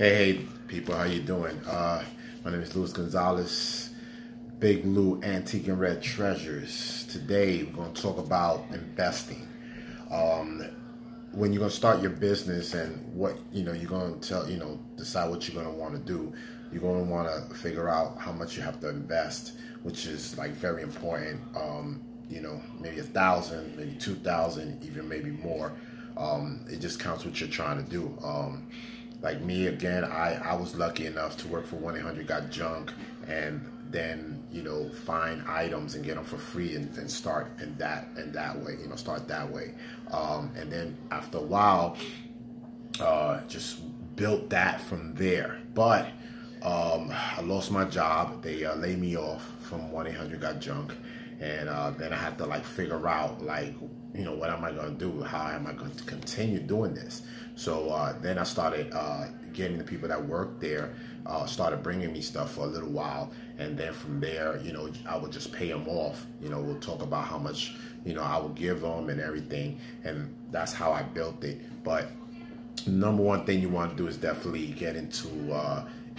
Hey, people, how you doing? My name is Luis Gonzalez, Big Lou Antique and Red Treasures. Today, we're going to talk about investing. When you're going to start your business and what, you're going to decide what you're going to want to do, you're going to want to figure out how much you have to invest, which is like very important. Maybe 1,000, maybe 2,000, even maybe more. It just counts what you're trying to do. Like me, again, I was lucky enough to work for 1-800-GOT-JUNK and then, find items and get them for free and start in that way, start that way. And then after a while, just built that from there. But I lost my job. They laid me off from 1-800-GOT-JUNK. And then I had to figure out what am I going to do? How am I going to continue doing this? So then I started getting the people that worked there, started bringing me stuff for a little while. And then from there, I would just pay them off. We'll talk about how much, I would give them and everything. And that's how I built it. But number one thing you want to do is definitely get into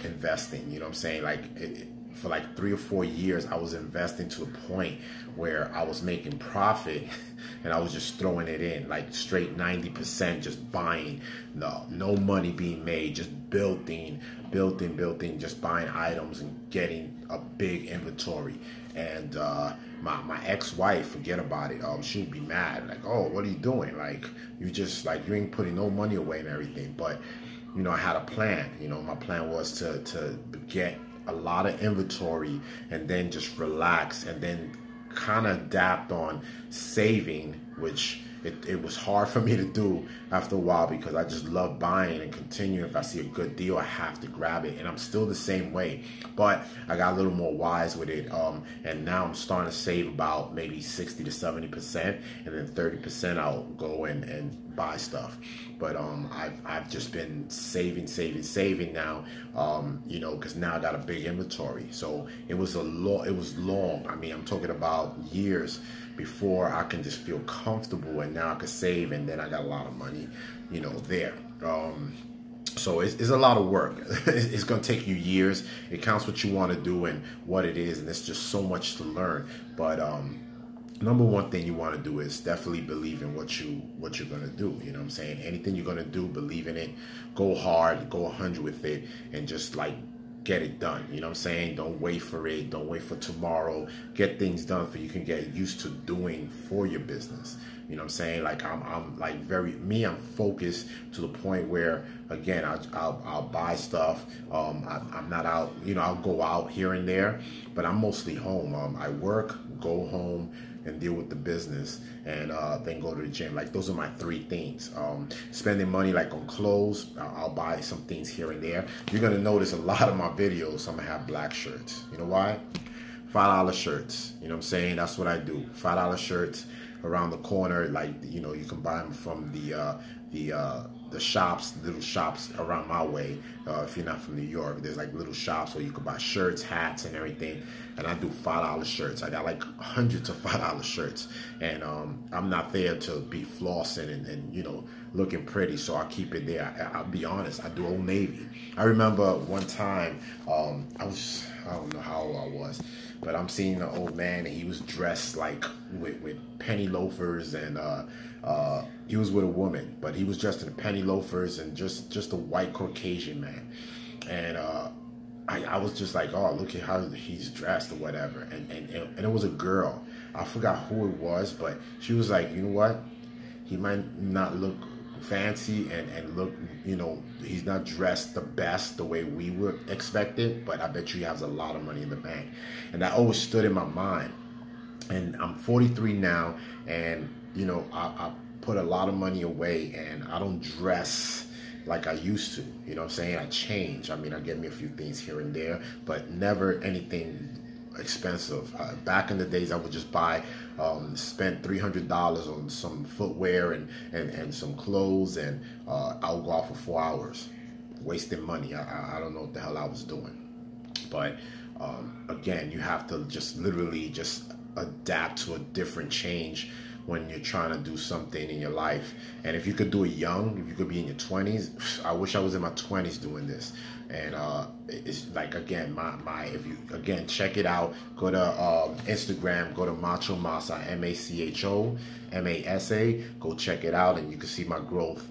investing. You know what I'm saying? For 3 or 4 years, I was investing to a point where I was making profit and I was just throwing it in, straight 90%, just buying, no money being made, just building, just buying items and getting a big inventory. And my ex-wife, forget about it. She would be mad, oh, what are you doing? You ain't putting no money away and everything. But, I had a plan. My plan was to get a lot of inventory and then just relax and then kind of adapt on saving, which it was hard for me to do after a while because I just love buying and continue. If I see a good deal, I have to grab it, and I'm still the same way, but I got a little more wise with it, and now I'm starting to save about maybe 60 to 70%, and then 30% I'll go in and buy stuff. But I've just been saving now, because now I got a big inventory. So it was long. I mean, I'm talking about years before I can just feel comfortable, and now I can save, and then I got a lot of money, there. So it's a lot of work. It's going to take you years. It counts what you want to do and what it is, and there's just so much to learn. But number one thing you want to do is definitely believe in what you're going to do. You know what I'm saying? Anything you're going to do, believe in it. Go hard, go 100 with it, and just get it done. You know what I'm saying? Don't wait for it. Don't wait for tomorrow. Get things done so you can get used to doing for your business. You know what I'm saying? I'm focused to the point where, again, I'll buy stuff. I'm not out, I'll go out here and there, but I'm mostly home. I work, go home, and deal with the business, and then go to the gym. Those are my 3 things. Spending money on clothes. I'll buy some things here and there. You're gonna notice a lot of my videos, I'm gonna have black shirts. You know why? $5 shirts. You know what I'm saying? That's what I do. $5 shirts around the corner. You can buy them from the shops, little shops around my way. If you're not from New York, there's little shops where you can buy shirts, hats, and everything. And I do $5 shirts. I got hundreds of $5 shirts, and I'm not there to be flossing and looking pretty, so I keep it there. I'll be honest, I do Old Navy. I remember one time, I don't know how old I was, but I'm seeing an old man, and he was dressed with penny loafers, and he was with a woman, but he was dressed in penny loafers and just a white Caucasian man. And I was just oh, look at how he's dressed or whatever. And it was a girl. I forgot who it was, but she was you know what? He might not look fancy and look, he's not dressed the best the way we would expect it, but I bet you he has a lot of money in the bank. And that always stood in my mind. And I'm 43 now, and I put a lot of money away, and I don't dress like I used to. You know what I'm saying? I change. I mean, I get me a few things here and there, but never anything expensive. Back in the days, I would just spend $300 on some footwear and some clothes, and I'll go out for 4 hours, wasting money. I don't know what the hell I was doing. But again, you have to just literally just adapt to a different change when you're trying to do something in your life. And if you could do it young, if you could be in your 20s, I wish I was in my 20s doing this. And it's like, again, if you, again, check it out, go to Instagram, go to Macho Masa, MACHO MASA, go check it out, and you can see my growth.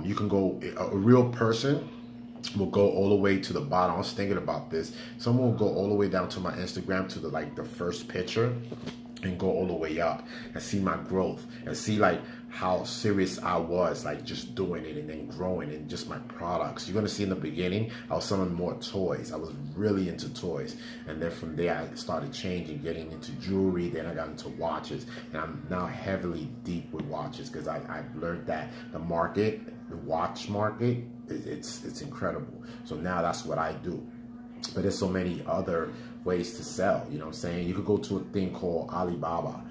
You can go, a real person will go all the way to the bottom. I was thinking about this. Someone will go all the way down to my Instagram to the first picture, and go all the way up and see my growth and see like how serious I was, like just doing it and then growing and just my products. You're gonna see in the beginning, I was selling more toys. I was really into toys. And then from there, I started changing, getting into jewelry. Then I got into watches, and I'm now heavily deep with watches because I've learned that the market, the watch market, it's incredible. So now that's what I do. But there's so many other ways to sell, you know what I'm saying? You could go to a thing called Alibaba,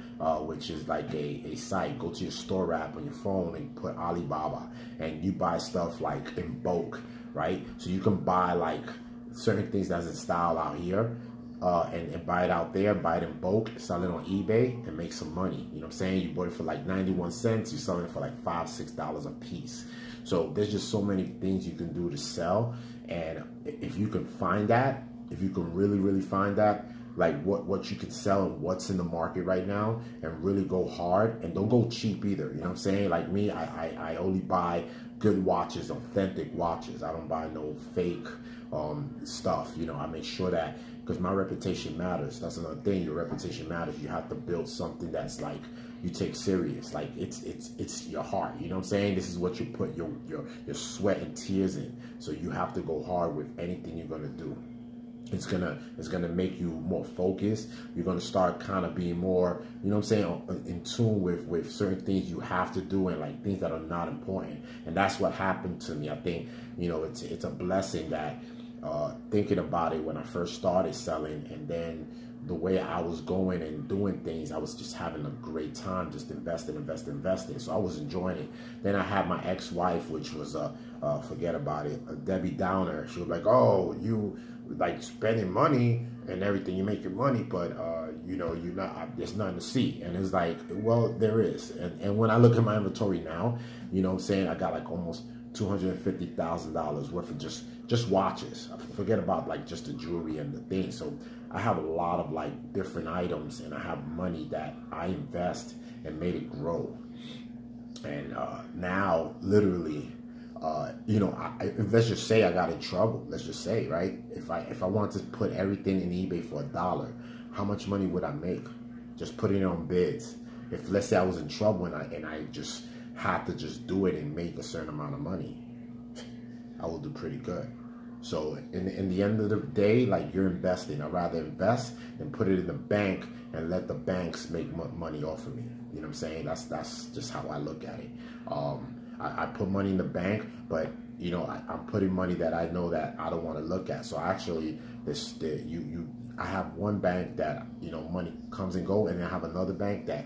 which is like a site. Go to your store app on your phone and put Alibaba, and you buy stuff like in bulk, right? So you can buy like certain things that's in style out here, and buy it out there, buy it in bulk, sell it on eBay, and make some money. You know what I'm saying? You bought it for like 91 cents, you sell it for like $5-6 a piece. So there's just so many things you can do to sell. And if you can find that, if you can really find that, like what you can sell and what's in the market right now, and really go hard, and don't go cheap either. You know what I'm saying? Like me, I only buy good watches, authentic watches. I don't buy no fake stuff. You know, I make sure that, because my reputation matters. That's another thing. Your reputation matters. You have to build something that's like you take serious. Like it's your heart. You know what I'm saying? This is what you put your sweat and tears in. So you have to go hard with anything you're gonna do. It's gonna make you more focused. You're gonna start kind of being more, you know what I'm saying, in tune with certain things you have to do, and like things that are not important. And that's what happened to me. I think, you know, it's a blessing that thinking about it when I first started selling, and then the way I was going and doing things, I was just having a great time, just investing. So I was enjoying it. Then I had my ex-wife, which was forget about it, a Debbie Downer. She was like, "Oh, you like spending money and everything, you make your money, but you know, you're not, there's nothing to see." And it's like, well, there is. And when I look at my inventory now, you know what I'm saying, I got like almost $250,000 worth of just watches. Forget about like just the jewelry and the things. So I have a lot of like different items, and I have money that I invest and made it grow. And now literally, you know, let's just say I got in trouble. Let's just say, right? If I wanted to put everything in eBay for $1, how much money would I make? Just putting it on bids. If let's say I was in trouble and I just had to just do it and make a certain amount of money, I will do pretty good. So in the end of the day, like, you're investing. I'd rather invest than put it in the bank and let the banks make money off of me. You know what I'm saying? That's just how I look at it. I put money in the bank, but you know, I'm putting money that I know that I don't want to look at. So actually, I have one bank that, you know, money comes and go, and I have another bank that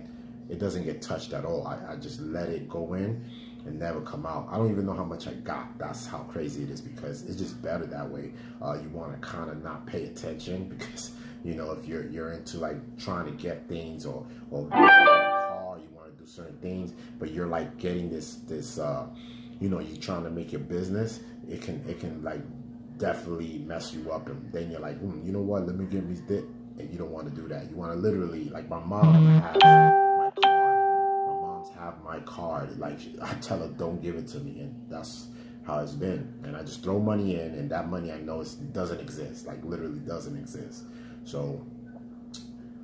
it doesn't get touched at all. I just let it go in and never come out. I don't even know how much I got. That's how crazy it is, because it's just better that way. You want to kind of not pay attention, because, you know, if you're into like trying to get things or car, you want to do certain things, but you're like getting this you know, you're trying to make your business, it can like definitely mess you up, and then you're like, you know what, let me get me this. And you don't want to do that. You want to literally, like, my mom has my card. My mom's have my card. Like, I tell her, don't give it to me, and that's how it's been. And I just throw money in, and that money I know doesn't exist. Like, literally doesn't exist. So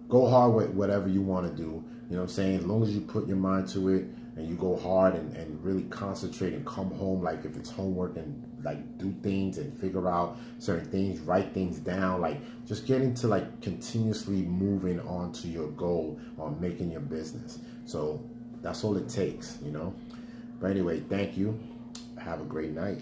go hard with whatever you want to do. You know what I'm saying? As long as you put your mind to it and you go hard and really concentrate and come home, like if it's homework, and like do things and figure out certain things, write things down, like just get into like continuously moving on to your goal on making your business. So that's all it takes, you know? But anyway, thank you. Have a great night.